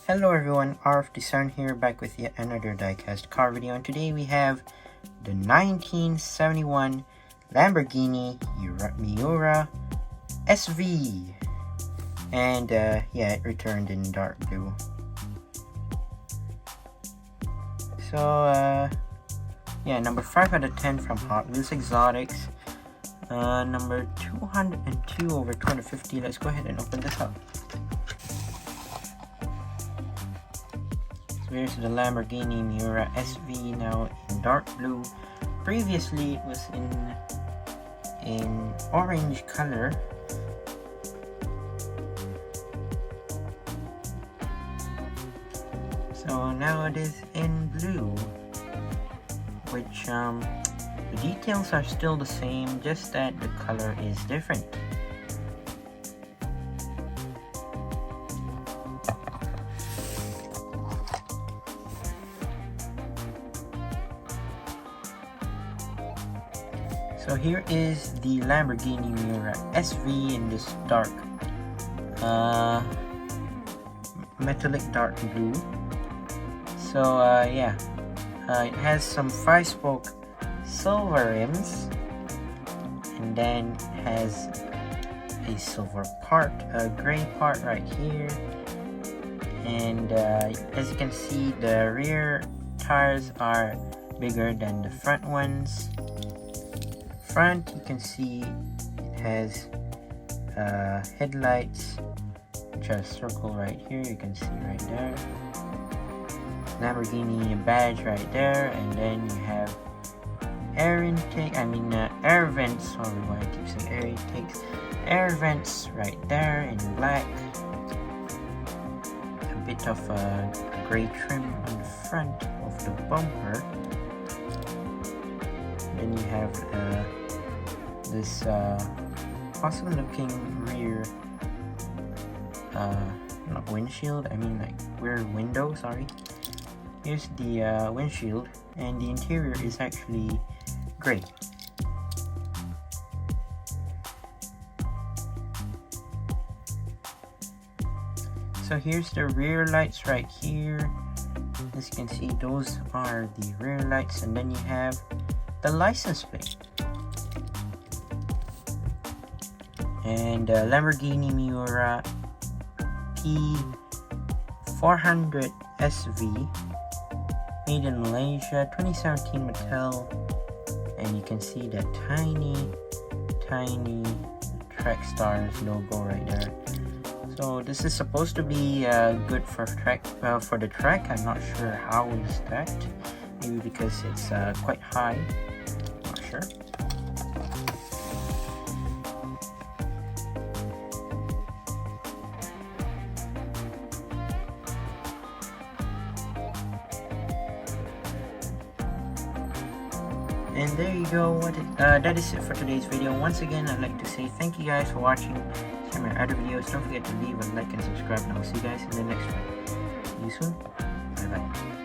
Hello everyone, Arf Design here, back with yet another diecast car video, and today we have the 1971 Lamborghini Miura SV, and yeah, it returned in dark blue. So yeah, number 5 out of 10 from Hotwheels Exotics. Number 202 over 250. Let's go ahead and open this up. So here's the Lamborghini Miura SV, now in dark blue. Previously it was in orange color. So now it is in blue, which the details are still the same, just that the color is different. So here is the Lamborghini Miura SV in this dark, metallic dark blue. So yeah, it has some 5-spoke silver rims, and then has a silver part, a gray part right here, and as you can see, the rear tires are bigger than the front ones. Front, you can see it has headlights, which are circle right here, you can see right there, Lamborghini badge right there, and then you have air vents, sorry why I keep saying air intakes, air vents right there in black, a bit of a gray trim on the front of the bumper. Then you have this awesome looking rear, not windshield, like rear window, sorry. Here's the windshield, and the interior is actually gray. So here's the rear lights right here. As you can see, those are the rear lights, and then you have the license plate. And Lamborghini Miura P400 SV, made in Malaysia, 2017 Mattel, and you can see the tiny Track Stars logo right there. So this is supposed to be good for the track. I'm not sure how is that. Maybe because it's quite high. Not sure. And there you go. That is it for today's video. Once again, I'd like to say thank you guys for watching. See my other videos. Don't forget to leave a like and subscribe, and I'll see you guys in the next one. See you soon. Bye bye.